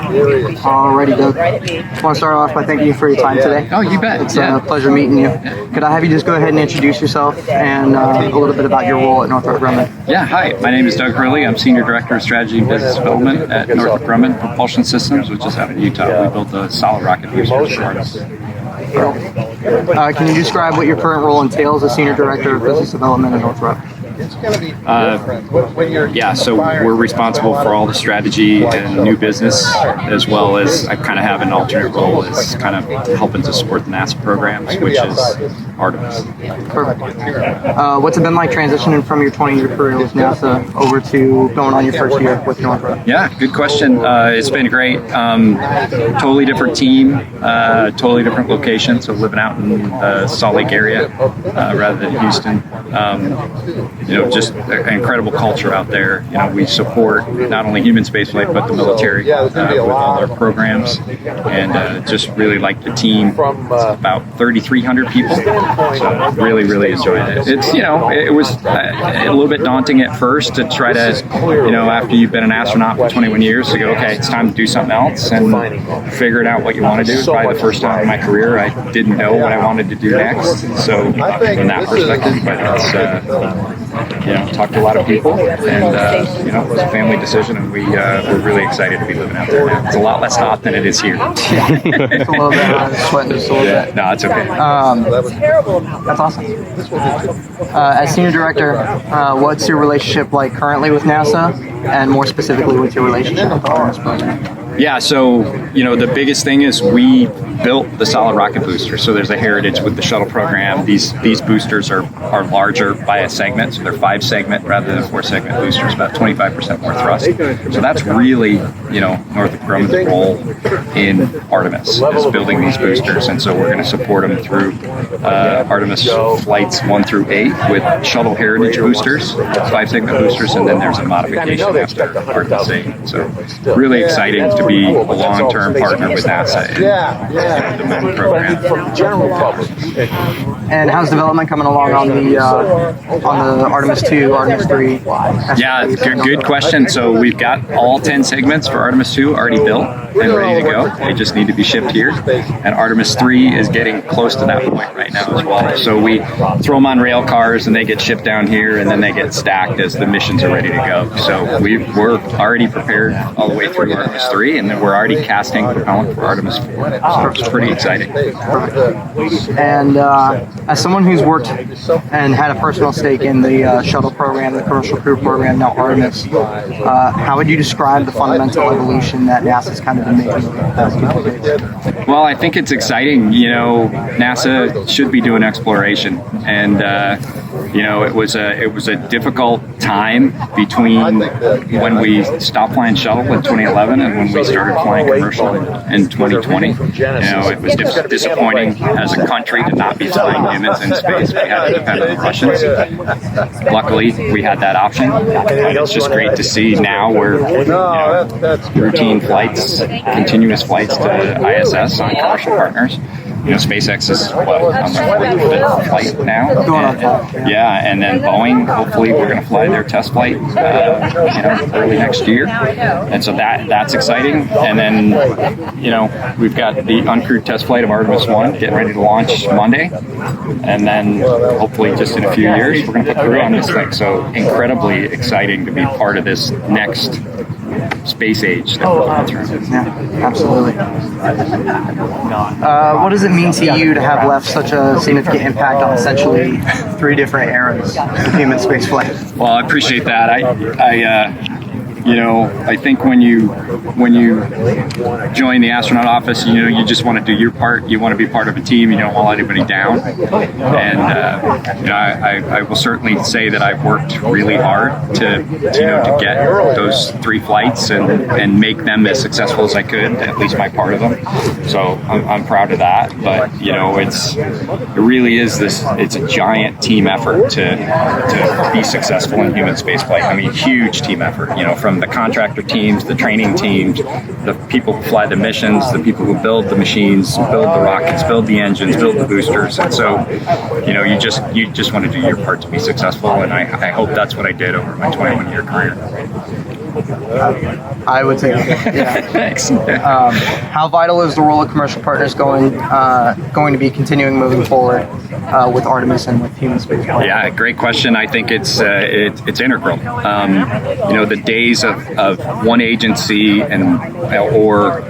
Alrighty, Doug. I want to start off by thanking you for your time today. Oh, you bet. It's a pleasure meeting you. Could I have you just go ahead and introduce yourself and a little bit about your role at Northrop Grumman? Yeah, hi. My name is Doug Hurley. I'm Senior Director of Strategy and Business Development at Northrop Grumman Propulsion Systems, which is out in Utah. We built a solid rocket booster for Artemis. Can you describe what your current role entails as Senior Director of Business Development at Northrop? Yeah, so we're responsible for all the strategy and new business, as well as I kind of have an alternate role as kind of helping to support the NASA programs, which is Artemis. Perfect. What's it been like transitioning from your 20-year career with NASA over to going on your first year with Northrop? Yeah, good question. It's been great. Totally different team, totally different location. So living out in the Salt Lake area rather than Houston. Just an incredible culture out there. We support not only human spaceflight but the military with all their programs, and just really like the team. It's about 3,300 people, so really enjoyed it. It's it was a little bit daunting at first to try to after you've been an astronaut for 21 years to go, okay, it's time to do something else and figuring out what you want to do. It's probably the first time in my career I didn't know what I wanted to do next. So from that perspective, but it's talked to a lot of people, and it was a family decision, and we're really excited to be living out there now. It's a lot less hot than it is here. Yeah, it's a little bit hot. It's sweating just a little bit. No, it's okay. That's awesome. As Senior Director, what's your relationship like currently with NASA, and more specifically with your relationship with the Artemis program? Yeah, so the biggest thing is we built the solid rocket booster. So there's a heritage with the Shuttle program. These boosters are larger by a segment, so they're 5-segment rather than 4-segment boosters, about 25% more thrust. So that's really Northrop Grumman's role in Artemis is building these boosters, and so we're going to support them through Artemis flights 1 through 8 with Shuttle heritage boosters, 5-segment boosters, and then there's a modification after Artemis 8. So really exciting to be a long-term partner with NASA in the moon program. And how's development coming along on the Artemis II, Artemis III? Yeah, good question. So we've got all 10 segments for Artemis II already built and ready to go. They just need to be shipped here. And Artemis III is getting close to that point right now as well. So we throw them on rail cars and they get shipped down here, and then they get stacked as the missions are ready to go. So we're already prepared all the way through Artemis III, and then we're already casting propellant for Artemis IV. So it's pretty exciting. And as someone who's worked and had a personal stake in the Shuttle program, the commercial crew program, now Artemis, how would you describe the fundamental evolution that NASA's kind of been making? Well, I think it's exciting. NASA should be doing exploration, and it was a difficult time between when we stopped flying Shuttle in 2011 and when we started flying commercial in 2020. It was disappointing as a country to not be flying humans in space. We had to depend on the Russians. Luckily, we had that option. And it's just great to see now where routine flights, continuous flights to ISS on commercial partners. SpaceX is on their 45th flight now. And then Boeing, hopefully we're going to fly their test flight early next year. And so that's exciting. And then, we've got the uncrewed test flight of Artemis I getting ready to launch Monday. And then hopefully just in a few years, we're going to put crew on this thing. So incredibly exciting to be part of this next space age that we're going through. Yeah, absolutely. What does it mean to you to have left such a significant impact on essentially 3 different eras of human spaceflight? Well, I appreciate that. I think when you join the astronaut office, you just want to do your part. You want to be part of a team. You don't want anybody down. And I will certainly say that I've worked really hard to get those 3 flights and make them as successful as I could. At least my part of them. So I'm proud of that. But it really is it's a giant team effort to be successful in human spaceflight. I mean, huge team effort. From the contractor teams, the training teams, the people who fly the missions, the people who build the machines, build the rockets, build the engines, build the boosters. And so, you just want to do your part to be successful. And I hope that's what I did over my 21-year career. I would say, yeah. Thanks. How vital is the role of commercial partners going to be continuing moving forward with Artemis and with human spaceflight? Yeah, great question. I think it's integral. The days of one agency or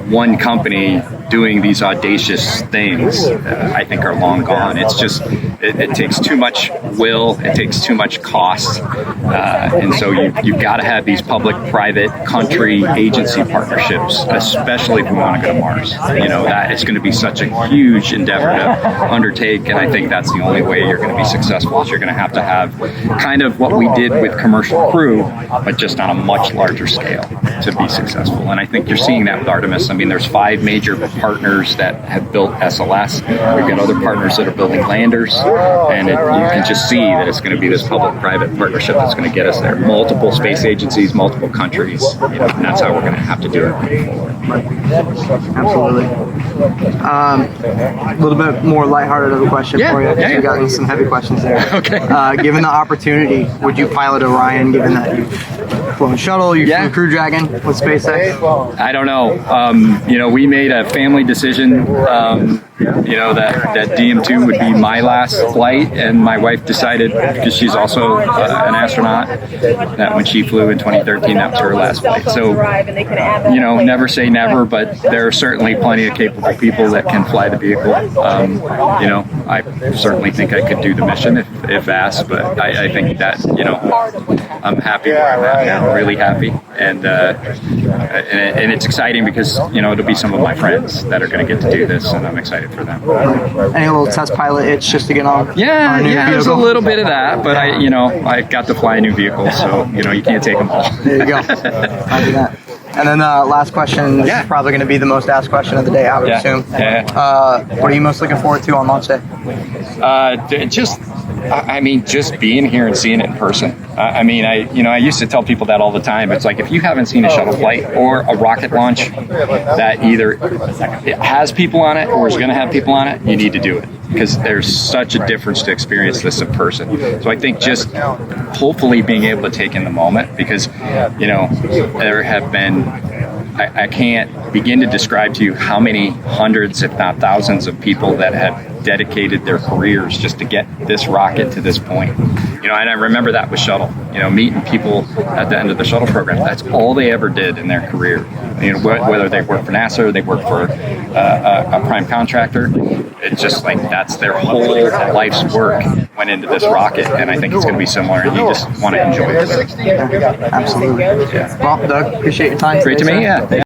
one company doing these audacious things, I think are long gone. It's just, it takes too much will, it takes too much cost, and so you've got to have these public-private country agency partnerships, especially if we want to go to Mars. That it's going to be such a huge endeavor to undertake, and I think that's the only way you're going to be successful, is you're going to have kind of what we did with Commercial Crew, but just on a much larger scale to be successful. And I think you're seeing that with Artemis. I mean, there's 5 major partners that have built SLS. We've got other partners that are building landers, and you can just see that it's going to be this public-private partnership that's going to get us there. Multiple space agencies, multiple countries, and that's how we're going to have to do it moving forward. Absolutely. A little bit more lighthearted of a question for you. We've gotten some heavy questions there. Okay. Given the opportunity, would you pilot Orion, given that you've flown Shuttle, you've flown Crew Dragon with SpaceX? I don't know. We made a family decision, that DM2 would be my last flight, and my wife decided, because she's also an astronaut, that when she flew in 2013, that was her last flight. So, never say never, but there are certainly plenty of capable people that can fly the vehicle. I certainly think I could do the mission if asked, but I think that, I'm happy where I'm at now, really happy. And it's exciting because, it'll be some of my friends that are going to get to do this, and I'm excited for them. Any little test pilot itch just to get on? Yeah, there's a little bit of that, but I got to fly a new vehicle, so, you can't take them all. There you go. I'll do that. And then last question, this is probably going to be the most asked question of the day, I would assume. What are you most looking forward to on launch day? Just being here and seeing it in person. I used to tell people that all the time. It's like, if you haven't seen a shuttle flight or a rocket launch that either it has people on it or is going to have people on it, you need to do it, because there's such a difference to experience this in person. So I think just hopefully being able to take in the moment, because, there have been, I can't begin to describe to you how many hundreds, if not thousands, of people that have dedicated their careers just to get this rocket to this point. And I remember that with Shuttle, meeting people at the end of the Shuttle program. That's all they ever did in their career. Whether they work for NASA or they work for a prime contractor, it's just like that's their whole life's work went into this rocket, and I think it's going to be similar, and you just want to enjoy it. Absolutely. Well, Doug, appreciate your time. Great to meet you.